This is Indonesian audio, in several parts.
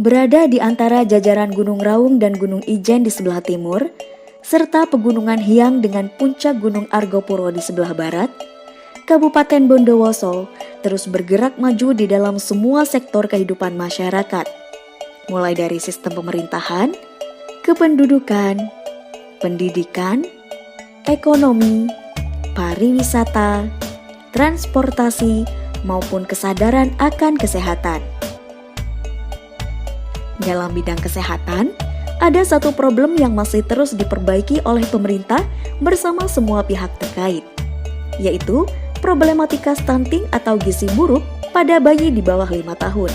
Berada di antara jajaran Gunung Raung dan Gunung Ijen di sebelah timur, serta Pegunungan Hyang dengan puncak Gunung Argopuro di sebelah barat, Kabupaten Bondowoso terus bergerak maju di dalam semua sektor kehidupan masyarakat, mulai dari sistem pemerintahan, kependudukan, pendidikan, ekonomi, pariwisata, transportasi, maupun kesadaran akan kesehatan. Dalam bidang kesehatan, ada satu problem yang masih terus diperbaiki oleh pemerintah bersama semua pihak terkait, yaitu problematika stunting atau gizi buruk pada bayi di bawah 5 tahun.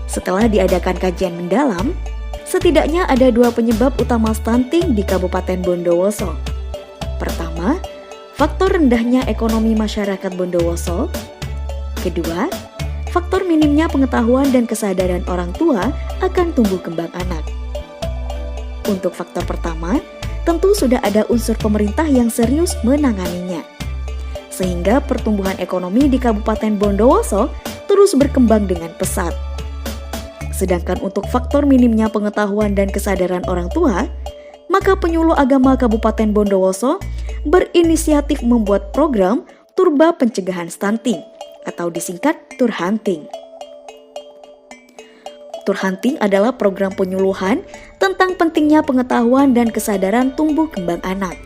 Setelah diadakan kajian mendalam, setidaknya ada 2 penyebab utama stunting di Kabupaten Bondowoso. Pertama, faktor rendahnya ekonomi masyarakat Bondowoso. Kedua, faktor minimnya pengetahuan dan kesadaran orang tua akan tumbuh kembang anak. Untuk faktor pertama, tentu sudah ada unsur pemerintah yang serius menanganinya, sehingga pertumbuhan ekonomi di Kabupaten Bondowoso terus berkembang dengan pesat. Sedangkan untuk faktor minimnya pengetahuan dan kesadaran orang tua, maka penyuluh agama Kabupaten Bondowoso berinisiatif membuat program Turba Pencegahan Stunting atau disingkat Turhanting. Turhanting adalah program penyuluhan tentang pentingnya pengetahuan dan kesadaran tumbuh kembang anak.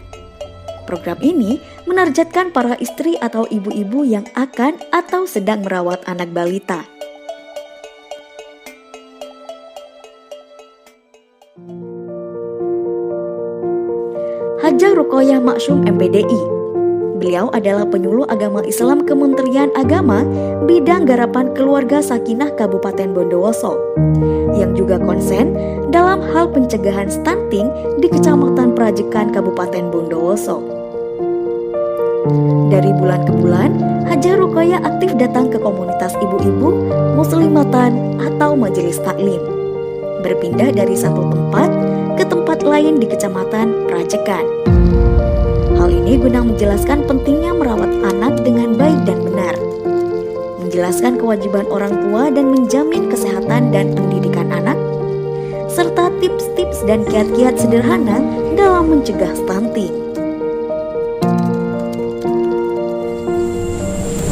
Program ini menargetkan para istri atau ibu-ibu yang akan atau sedang merawat anak balita. Hajah Ruqoyah Maksum MPDI. Beliau adalah penyuluh agama Islam Kementerian Agama bidang garapan keluarga Sakinah Kabupaten Bondowoso, yang juga konsen dalam hal pencegahan stunting di Kecamatan Prajekan Kabupaten Bondowoso. Dari bulan ke bulan, Hajah Ruqoyah aktif datang ke komunitas ibu-ibu muslimatan atau majelis taklim, berpindah dari satu tempat ke tempat lain di Kecamatan Prajekan. Hal ini guna menjelaskan pentingnya merawat anak dengan baik dan benar, menjelaskan kewajiban orang tua dan menjamin kesehatan dan pendidikan anak, serta tips-tips dan kiat-kiat sederhana dalam mencegah stunting.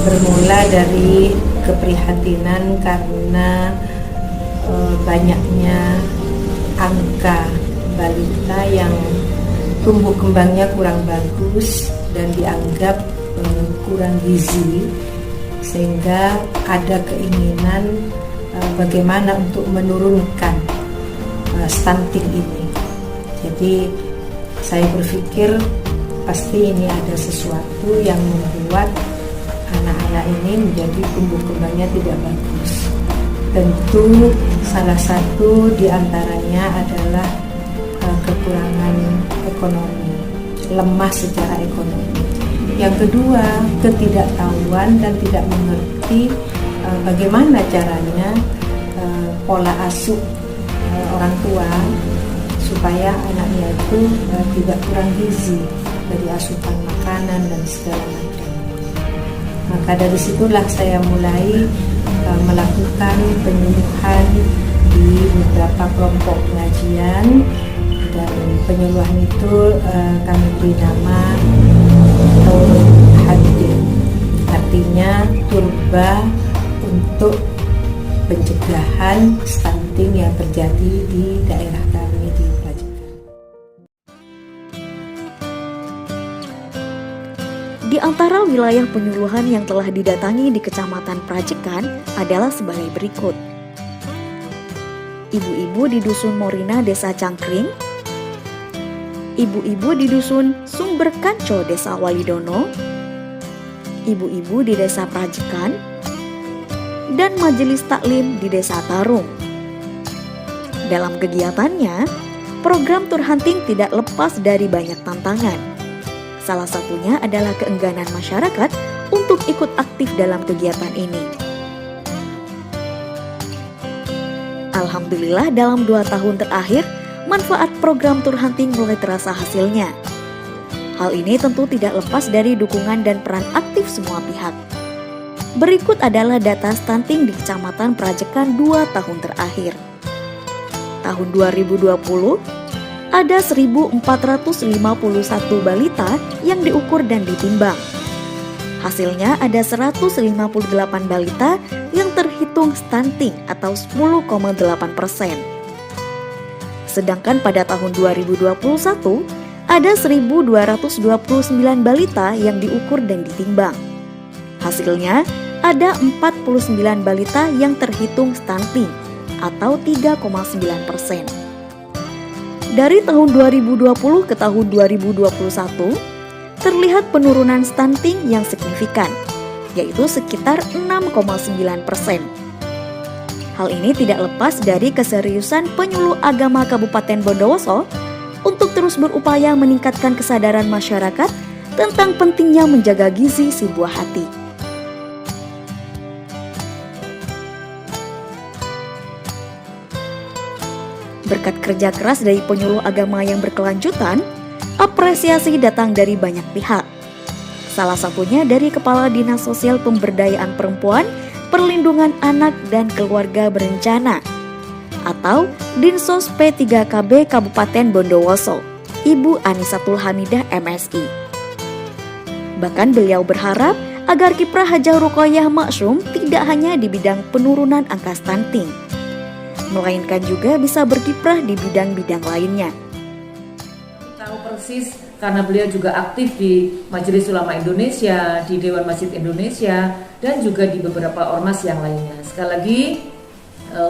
Bermula dari keprihatinan karena banyaknya angka balita yang tumbuh kembangnya kurang bagus dan dianggap kurang gizi, sehingga ada keinginan bagaimana untuk menurunkan stunting ini. Jadi saya berpikir pasti ini ada sesuatu yang membuat anak-anak ini menjadi tumbuh kembangnya tidak bagus. Tentu salah satu diantaranya adalah kekurangan ekonomi, lemah secara ekonomi. Yang kedua, ketidaktahuan dan tidak mengerti bagaimana caranya pola asuh orang tua supaya anaknya itu tidak kurang gizi dari asupan makanan dan segala macam. Maka dari situlah saya mulai melakukan penyuluhan di beberapa kelompok pengajian. Dan penyuluhan itu kami beri nama Turhanting, artinya turba untuk pencegahan stunting yang terjadi di daerah kami di Prajekan. Di antara wilayah penyuluhan yang telah didatangi di Kecamatan Prajekan adalah sebagai berikut. Ibu-ibu di Dusun Morina, Desa Cangkring, ibu-ibu di Dusun Sumber Kanco, Desa Walidono, ibu-ibu di Desa Prajekan, dan majelis taklim di Desa Tarung. Dalam kegiatannya, program Turhanting tidak lepas dari banyak tantangan. Salah satunya adalah keengganan masyarakat untuk ikut aktif dalam kegiatan ini. Alhamdulillah dalam 2 tahun terakhir, manfaat program Turhanting mulai terasa hasilnya. Hal ini tentu tidak lepas dari dukungan dan peran aktif semua pihak. Berikut adalah data stunting di Kecamatan Prajekan 2 tahun terakhir. Tahun 2020, ada 1.451 balita yang diukur dan ditimbang. Hasilnya ada 158 balita yang terhitung stunting atau 10,8%. Sedangkan pada tahun 2021, ada 1.229 balita yang diukur dan ditimbang. Hasilnya ada 49 balita yang terhitung stunting atau 3,9%. Dari tahun 2020 ke tahun 2021, terlihat penurunan stunting yang signifikan, yaitu sekitar 6,9%. Hal ini tidak lepas dari keseriusan penyuluh agama Kabupaten Bondowoso untuk terus berupaya meningkatkan kesadaran masyarakat tentang pentingnya menjaga gizi si buah hati. Berkat kerja keras dari penyuluh agama yang berkelanjutan, apresiasi datang dari banyak pihak. Salah satunya dari Kepala Dinas Sosial Pemberdayaan Perempuan, Perlindungan Anak dan Keluarga Berencana atau Dinsos P3KB Kabupaten Bondowoso, Ibu Anisatul Hamidah MSI. Bahkan beliau berharap agar kiprah Hajah Ruqayyah Maksum tidak hanya di bidang penurunan angka stunting, melainkan juga bisa berkiprah di bidang-bidang lainnya. Tahu persis karena beliau juga aktif di Majelis Ulama Indonesia, di Dewan Masjid Indonesia, dan juga di beberapa ormas yang lainnya. Sekali lagi,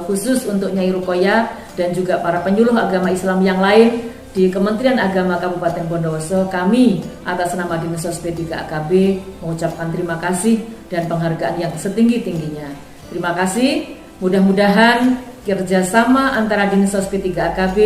khusus untuk Nyai Ruqayyah dan juga para penyuluh agama Islam yang lain di Kementerian Agama Kabupaten Bondowoso, kami atas nama Dinsos P3KB mengucapkan terima kasih dan penghargaan yang setinggi-tingginya. Terima kasih, mudah-mudahan kerjasama antara Dinsos P3KB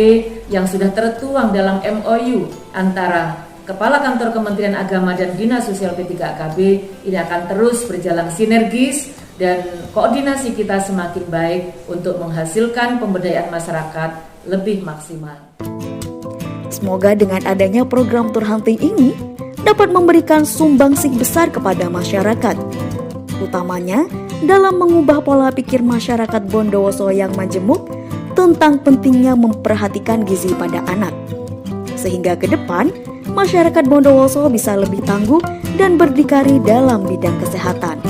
yang sudah tertuang dalam MOU antara Kepala Kantor Kementerian Agama dan Dinas Sosial P3KB ini akan terus berjalan sinergis dan koordinasi kita semakin baik untuk menghasilkan pemberdayaan masyarakat lebih maksimal. Semoga dengan adanya program Tour Hunting ini dapat memberikan sumbangsih besar kepada masyarakat, utamanya dalam mengubah pola pikir masyarakat Bondowoso yang majemuk tentang pentingnya memperhatikan gizi pada anak. Sehingga ke depan, masyarakat Bondowoso bisa lebih tangguh dan berdikari dalam bidang kesehatan.